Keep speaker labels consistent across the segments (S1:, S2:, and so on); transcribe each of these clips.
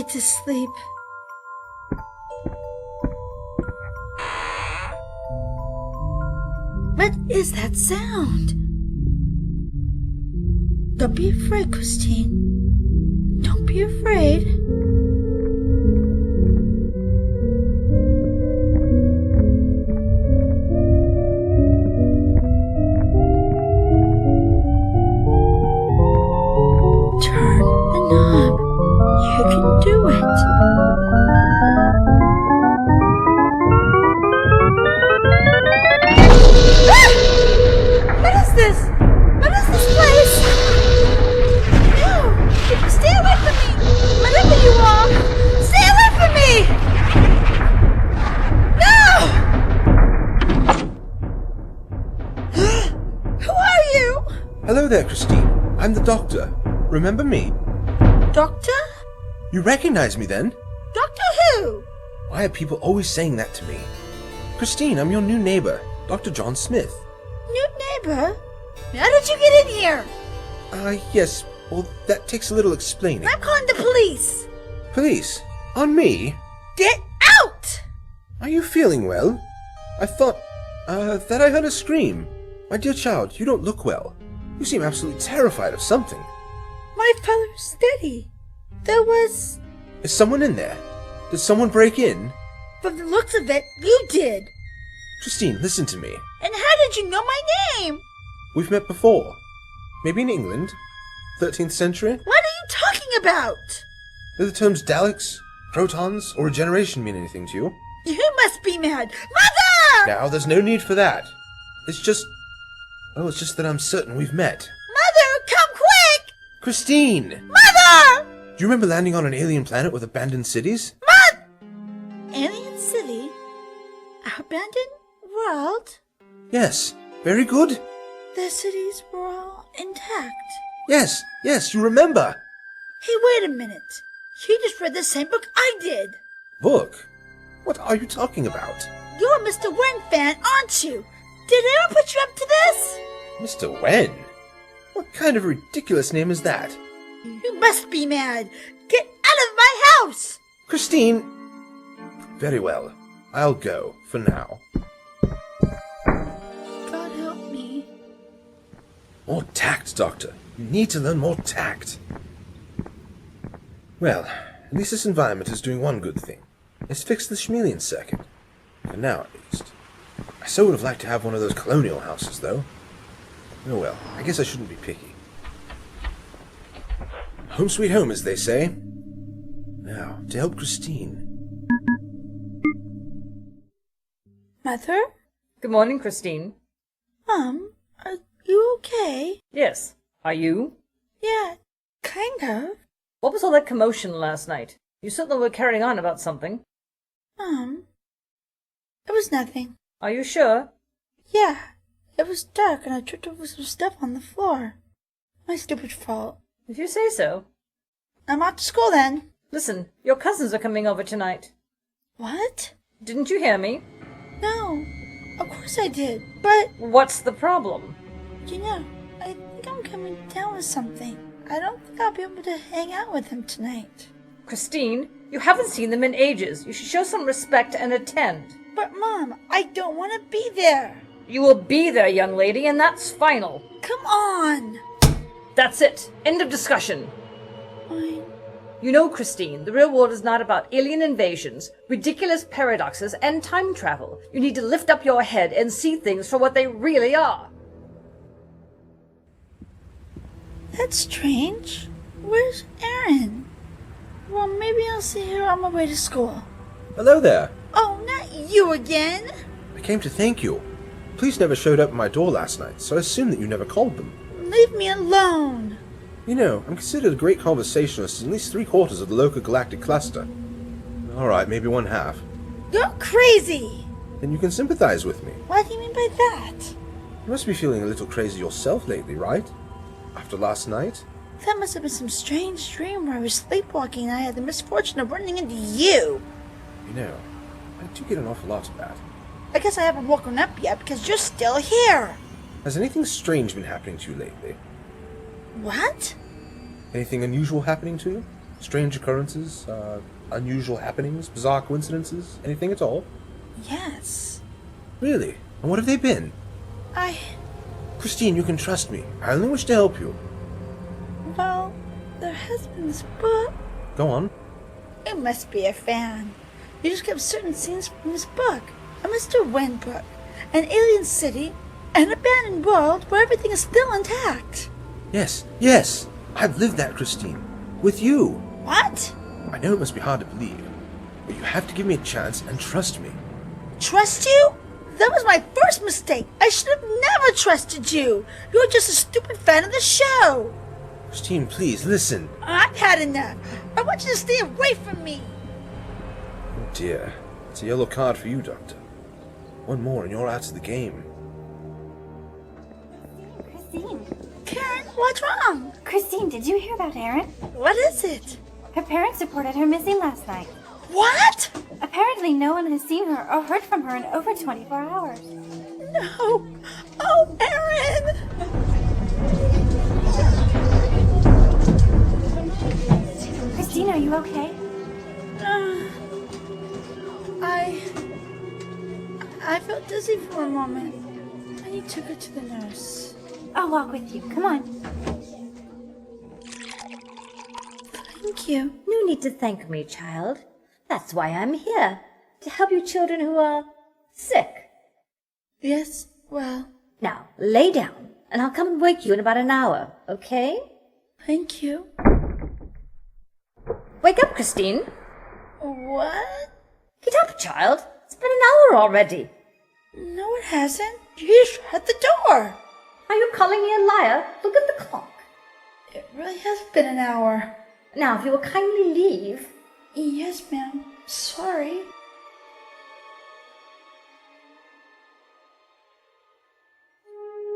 S1: need to sleep. What is that sound? Don't be afraid, Christine. Don't be afraid. Turn the knob. You can do it. What is this? What is this place? No! Stay away from me! Whatever you are! Stay away from me! No! Who are you?
S2: Hello there, Christine. I'm the doctor. Remember me?
S1: Doctor?
S2: You recognize me then?
S1: Doctor who?
S2: Why are people always saying that to me? Christine, I'm your new neighbor, Dr. John Smith.
S1: New neighbor? How did you get in here?
S2: Yes. Well, that takes a little explaining.
S1: I'm calling the police.
S2: Police? On me?
S1: Get out!
S2: Are you feeling well? I thought, that I heard a scream. My dear child, you don't look well. You seem absolutely terrified of something.
S1: My father's steady. There was...
S2: Is someone in there? Did someone break in?
S1: From the looks of it, you did.
S2: Christine, listen to me.
S1: And how did you know my name?
S2: We've met before. Maybe in England? 13th century?
S1: What are you talking about?
S2: Do the terms Daleks, protons, or regeneration mean anything to you?
S1: You must be mad. Mother!
S2: Now, there's no need for that. It's just that I'm certain we've met.
S1: Mother, come quick!
S2: Christine!
S1: Mother!
S2: Do you remember landing on an alien planet with abandoned cities?
S1: Alien city? Abandoned world?
S2: Yes. Very good.
S1: The cities were all intact.
S2: Yes, you remember.
S1: Hey, wait a minute. You just read the same book I did.
S2: Book? What are you talking about?
S1: You're a Mr. Wen fan, aren't you? Did I ever put you up to this?
S2: Mr. Wen? What kind of ridiculous name is that?
S1: You must be mad. Get out of my house!
S2: Christine! Very well. I'll go, for now.
S1: God help me.
S2: More tact, Doctor. You need to learn more tact. Well, at least this environment is doing one good thing. It's fixed the chameleon circuit. For now, at least. I so would have liked to have one of those colonial houses, though. Oh well, I guess I shouldn't be picky. Home sweet home, as they say. Now, to help Christine.
S1: Mother?
S3: Good morning, Christine.
S1: Mom, are you okay?
S3: Yes. Are you?
S1: Yeah, kind of.
S3: What was all that commotion last night? You certainly were carrying on about something.
S1: Mom, it was nothing.
S3: Are you sure?
S1: Yeah, it was dark and I tripped over some stuff on the floor. My stupid fault.
S3: If you say so.
S1: I'm off to school then.
S3: Listen, your cousins are coming over tonight.
S1: What?
S3: Didn't you hear me?
S1: No, of course I did, but...
S3: What's the problem?
S1: You know, I think I'm coming down with something. I don't think I'll be able to hang out with him tonight.
S3: Christine, you haven't seen them in ages. You should show some respect and attend.
S1: But Mom, I don't want to be there.
S3: You will be there, young lady, and that's final.
S1: Come on.
S3: That's it. End of discussion.
S1: Fine.
S3: You know, Christine, the real world is not about alien invasions, ridiculous paradoxes, and time travel. You need to lift up your head and see things for what they really are.
S1: That's strange. Where's Erin? Well, maybe I'll see her on my way to school.
S2: Hello there.
S1: Oh, not you again.
S2: I came to thank you. Police never showed up at my door last night, so I assumed that you never called them.
S1: Leave me alone.
S2: You know, I'm considered a great conversationalist in at least 3/4 of the local galactic cluster. Alright, maybe 1/2.
S1: You're crazy.
S2: Then you can sympathize with me.
S1: What do you mean by that?
S2: You must be feeling a little crazy yourself lately, right? After last night?
S1: That must have been some strange dream where I was sleepwalking and I had the misfortune of running into you.
S2: You know, I do get an awful lot of that.
S1: I guess I haven't woken up yet because you're still here.
S2: Has anything strange been happening to you lately?
S1: What?
S2: Anything unusual happening to you? Strange occurrences? Unusual happenings? Bizarre coincidences? Anything at all?
S1: Yes.
S2: Really? And what have they been? Christine, you can trust me. I only wish to help you.
S1: Well, there has been this book.
S2: Go on.
S1: You must be a fan. You just kept certain scenes from this book. A Mr. Wynn book. An alien city. An abandoned world where everything is still intact.
S2: Yes. I've lived that, Christine. With you.
S1: What?
S2: I know it must be hard to believe, but you have to give me a chance and trust me.
S1: Trust you? That was my first mistake. I should have never trusted you. You're just a stupid fan of the show.
S2: Christine, please, listen.
S1: I've had enough. I want you to stay away from me.
S2: Oh dear. It's a yellow card for you, Doctor. One more and you're out of the game.
S4: Christine.
S1: Karen, what's wrong?
S4: Christine, did you hear about Erin?
S1: What is it?
S4: Her parents reported her missing last night.
S1: What?
S4: Apparently no one has seen her or heard from her in over 24 hours.
S1: No. Oh, Erin!
S4: Christine, are you okay?
S1: I felt dizzy for a moment. And you took her to the nurse.
S4: I'll walk with you. Come on.
S1: Thank you.
S3: No need to thank me, child. That's why I'm here. To help you children who are sick.
S1: Yes, well,
S3: Now, lay down, and I'll come and wake you in about an hour, okay?
S1: thank you.
S3: Wake up, Christine.
S1: What?
S3: Get up, child. It's been an hour already.
S1: No, it hasn't. You shut the door.
S3: Are you calling me a liar? Look at the clock.
S1: It really has been an hour.
S3: Now, if you will kindly leave.
S1: Yes, ma'am. Sorry.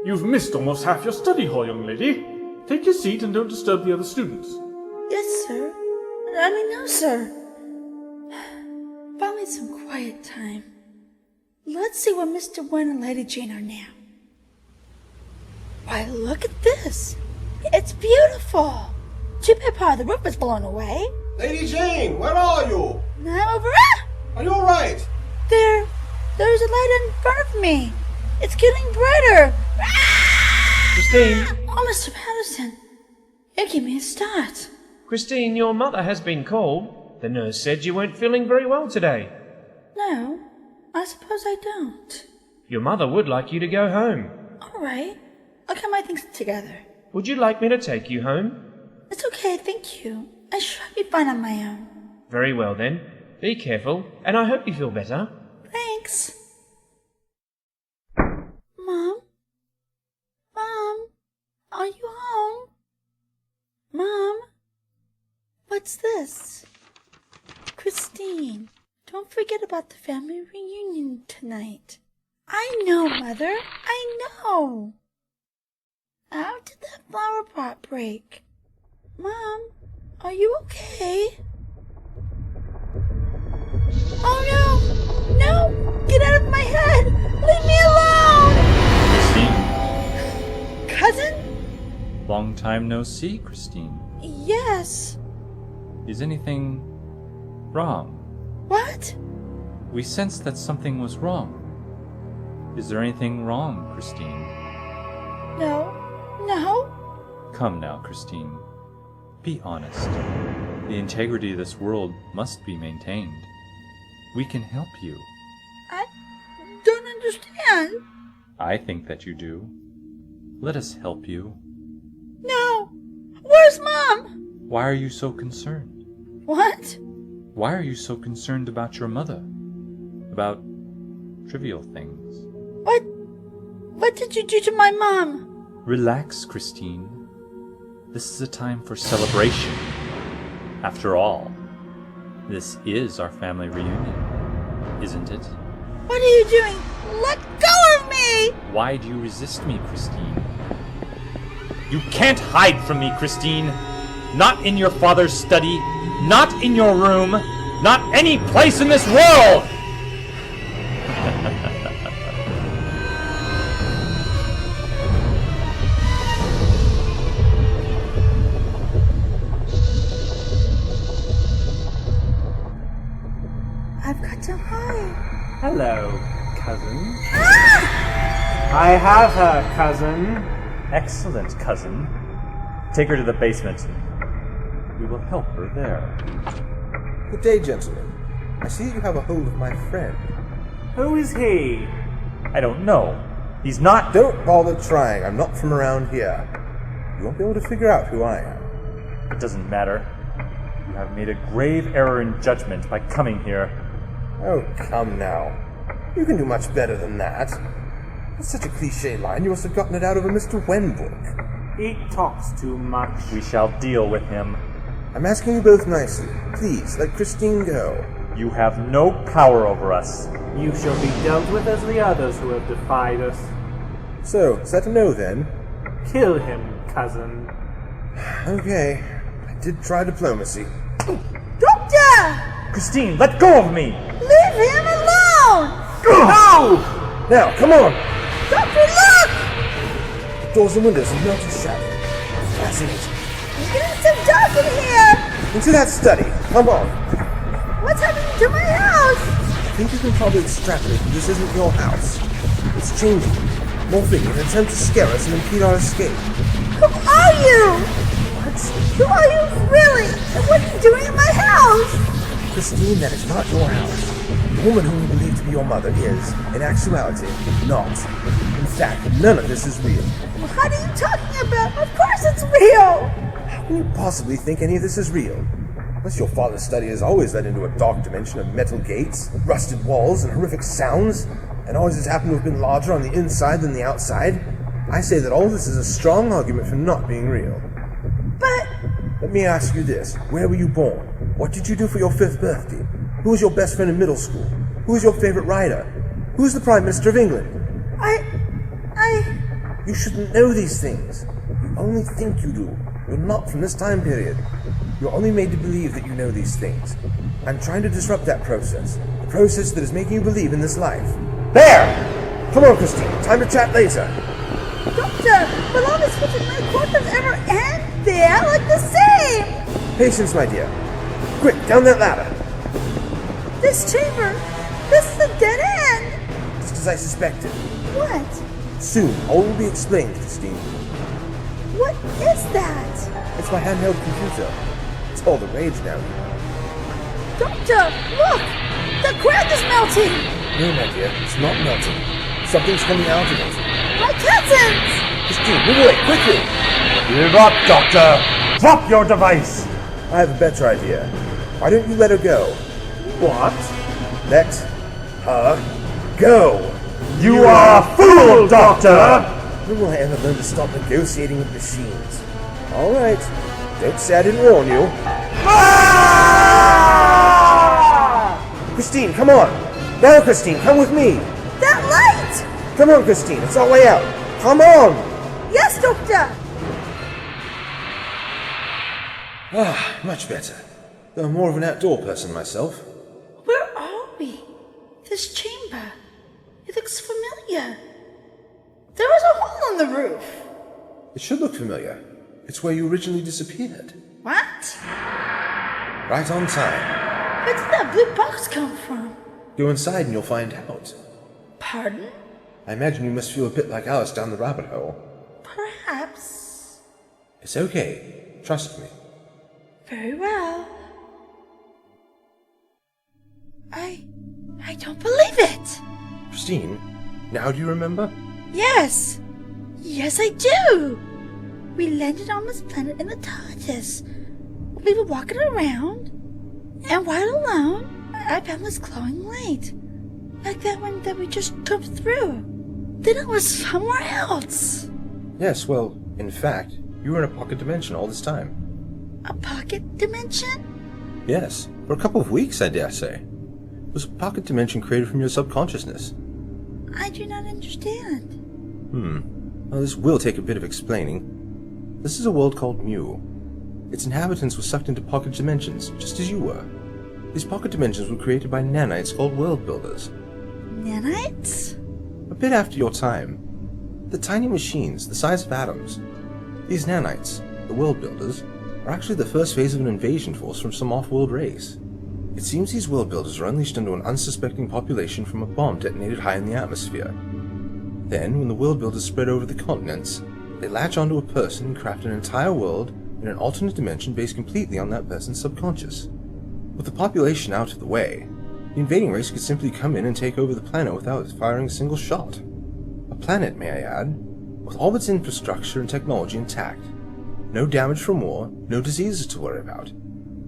S5: You've missed almost half your study hall, young lady. Take your seat and don't disturb the other students.
S1: Yes, sir. No, sir. Finally some quiet time. Let's see where Mr. Wynn and Lady Jane are now. Why, look at this. It's beautiful. Too bad part of the roof is blown away.
S6: Lady Jane, where are you?
S1: I'm over.
S6: Are you alright?
S1: There's a light in front of me. It's getting brighter.
S7: Christine,
S1: Oh, Mr. Patterson, you gave me a start.
S7: Christine, your mother has been called. The nurse said you weren't feeling very well today.
S1: No, I suppose I don't.
S7: Your mother would like you to go home.
S1: All right, I'll get my things together.
S7: Would you like me to take you home?
S1: It's okay, thank you. I should be fine on my own.
S7: Very well then. Be careful, and I hope you feel better.
S1: Thanks. Mom? Mom? Are you home? Mom? What's this? Christine, don't forget about the family reunion tonight. I know, Mother. I know. How did that flower pot break? Mom, are you okay? Oh no! No! Get out of my head! Leave me alone!
S8: Christine,
S1: Cousin?
S8: long time no see, Christine.
S1: Yes.
S8: Is anything wrong?
S1: What?
S8: We sensed that something was wrong. Is there anything wrong, Christine?
S1: No. No?
S8: Come now, Christine. Be honest. The integrity of this world must be maintained. We can help you.
S1: I don't understand.
S8: I think that you do. Let us help you.
S1: No. Where's Mom?
S8: Why are you so concerned?
S1: What?
S8: Why are you so concerned about your mother? About trivial things?
S1: What did you do to my mom?
S8: Relax, Christine. This is a time for celebration. After all, this is our family reunion, isn't it?
S1: What are you doing? Let go of me!
S8: Why do you resist me, Christine? You can't hide from me, Christine. Not in your father's study, not in your room, not any place in this world!
S9: I have her, cousin.
S8: Excellent, cousin. Take her to the basement. We will help her there.
S2: Good day, gentlemen. I see that you have a hold of my friend.
S9: Who is he?
S8: I don't know. He's not...
S2: Don't bother trying. I'm not from around here. You won't be able to figure out who I am.
S8: It doesn't matter. You have made a grave error in judgment by coming here.
S2: Oh, come now. You can do much better than that. That's such a cliché line. You must have gotten it out of a Mr. Wen book.
S9: He talks too much.
S8: We shall deal with him.
S2: I'm asking you both nicely. Please, let Christine go.
S8: You have no power over us.
S9: You shall be dealt with as the others who have defied us.
S2: So, is that a no then?
S9: Kill him, cousin.
S2: Okay. I did try diplomacy.
S1: Doctor!
S8: Christine, let go of me!
S1: Leave him alone!
S9: No!
S2: Now, come on!
S1: Doctor, look!
S2: Doors and windows are melted shut. Fascinating.
S1: It's getting so dark in here!
S2: Into that study. Come on.
S1: What's happening to my house?
S2: I think you can probably extrapolate that this isn't your house. It's changing, morphing in an attempt to scare us and impede our escape.
S1: Who are you?
S2: What?
S1: Who are you really? And what are you doing in my house?
S2: Christine, that is not your house. The woman whom you believe to be your mother is, in actuality, not. In fact, none of this is real.
S1: What are you talking about? Of course it's real!
S2: How can you possibly think any of this is real? Unless your father's study has always led into a dark dimension of metal gates, rusted walls, and horrific sounds, and always has happened to have been larger on the inside than the outside, I say that all this is a strong argument for not being real.
S1: But...
S2: Let me ask you this. Where were you born? What did you do for your 5th birthday? Who was your best friend in middle school? Who was your favorite writer? Who was the Prime Minister of England? You shouldn't know these things. You only think you do. You're not from this time period. You're only made to believe that you know these things. I'm trying to disrupt that process. The process that is making you believe in this life. There! Come on, Christine. Time to chat later.
S1: Doctor, will all this within my quarters ever end? They are like the same!
S2: Patience, my dear. Quick, down that ladder.
S1: This chamber, this is a dead end!
S2: Just as I suspected.
S1: What?
S2: Soon, all will be explained, Christine.
S1: What is that?
S2: It's my handheld computer. It's all the rage now.
S1: Doctor, look! The ground is melting!
S2: No, my dear, it's not melting. Something's coming out of it.
S1: My cousins!
S2: Christine, move away, quickly!
S8: Give up, Doctor! Drop your device!
S2: I have a better idea. Why don't you let her go?
S9: What?
S2: Let her go!
S8: You are a fool, Doctor!
S2: When will I ever learn to stop negotiating with machines? All right. Don't say I didn't warn you. Christine, come on! Now, Christine, come with me!
S1: That light!
S2: Come on, Christine, it's our way out! Come on!
S1: Yes, Doctor!
S2: Much better. Though I'm more of an outdoor person myself.
S1: Where are we? This chamber. It looks familiar. There was a hole in the roof.
S2: It should look familiar. It's where you originally disappeared.
S1: What?
S2: Right on time.
S1: Where did that blue box come from?
S2: Go inside and you'll find out.
S1: Pardon?
S2: I imagine you must feel a bit like Alice down the rabbit hole.
S1: Perhaps.
S2: It's okay. Trust me.
S1: Very well. I don't believe it!
S2: Christine, now do you remember?
S1: Yes! Yes, I do! We landed on this planet in the TARDIS. We were walking around, and while alone, I found this glowing light. Like that one that we just come through. Then I was somewhere else.
S2: Yes, well, in fact, you were in a pocket dimension all this time.
S1: A pocket dimension?
S2: Yes, for a couple of weeks, I dare say. It was a pocket dimension created from your subconsciousness.
S1: I do not understand.
S2: Well, this will take a bit of explaining. This is a world called Mu. Its inhabitants were sucked into pocket dimensions, just as you were. These pocket dimensions were created by nanites called world builders.
S1: Nanites?
S2: A bit after your time. The tiny machines, the size of atoms. These nanites, the world builders, are actually the first phase of an invasion force from some off-world race. It seems these world builders are unleashed into an unsuspecting population from a bomb detonated high in the atmosphere. Then, when the world builders spread over the continents, they latch onto a person and craft an entire world in an alternate dimension based completely on that person's subconscious. With the population out of the way, the invading race could simply come in and take over the planet without firing a single shot. A planet, may I add, with all its infrastructure and technology intact. No damage from war, no diseases to worry about.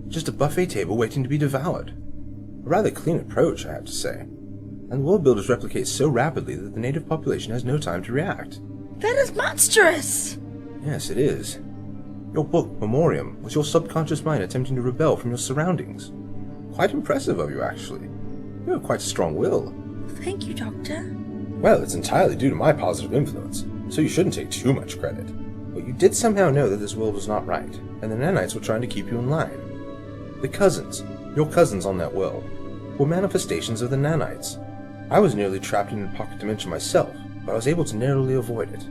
S2: Just a buffet table waiting to be devoured. A rather clean approach, I have to say. And the world builders replicate so rapidly that the native population has no time to react.
S1: That is monstrous!
S2: Yes, it is. Your book, Memoriam, was your subconscious mind attempting to rebel from your surroundings. Quite impressive of you, actually. You have quite a strong will.
S1: Thank you, Doctor.
S2: Well, it's entirely due to my positive influence, so you shouldn't take too much credit. But you did somehow know that this world was not right, and the nanites were trying to keep you in line. The cousins, your cousins on that world, were manifestations of the nanites. I was nearly trapped in a pocket dimension myself, but I was able to narrowly avoid it.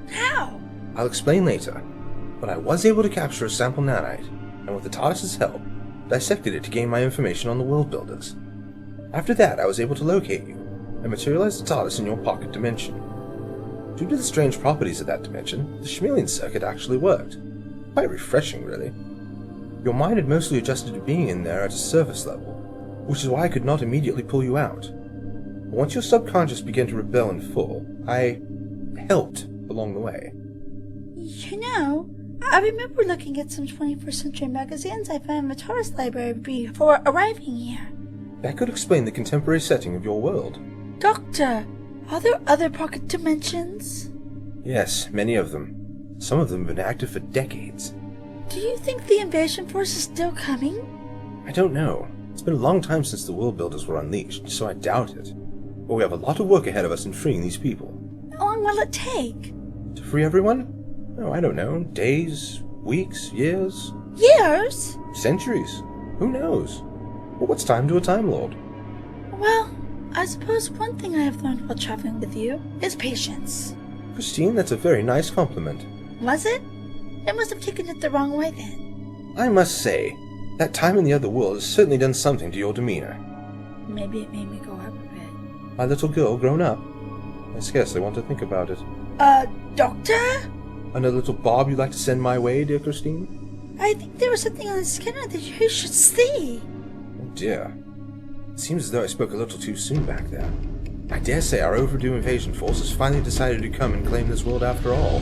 S1: How?
S2: I'll explain later, but I was able to capture a sample nanite, and with the TARDIS's help, dissected it to gain my information on the world builders. After that, I was able to locate you, and materialize the TARDIS in your pocket dimension. Due to the strange properties of that dimension, the Schmelian circuit actually worked. Quite refreshing, really. Your mind had mostly adjusted to being in there at a surface level, which is why I could not immediately pull you out. But once your subconscious began to rebel in full, I helped along the way.
S1: You know, I remember looking at some 21st century magazines I found in the TARDIS library before arriving here.
S2: That could explain the contemporary setting of your world.
S1: Doctor, are there other pocket dimensions?
S2: Yes, many of them. Some of them have been active for decades.
S1: Do you think the invasion force is still coming?
S2: I don't know. It's been a long time since the world builders were unleashed, so I doubt it. But we have a lot of work ahead of us in freeing these people.
S1: How long will it take?
S2: To free everyone? Oh, I don't know. Days, weeks, years?
S1: Years?
S2: Centuries? Who knows? But what's time to a Time Lord?
S1: Well, I suppose one thing I have learned while traveling with you is patience.
S2: Christine, that's a very nice compliment.
S1: Was it? I must have taken it the wrong way then.
S2: I must say, that time in the other world has certainly done something to your demeanor.
S1: Maybe it made me go up a bit.
S2: My little girl grown up? I scarcely want to think about it.
S1: Doctor?
S2: Another little bob you'd like to send my way, dear Christine?
S1: I think there was something on the scanner that you should see.
S2: Oh dear. It seems as though I spoke a little too soon back there. I dare say our overdue invasion force has finally decided to come and claim this world after all.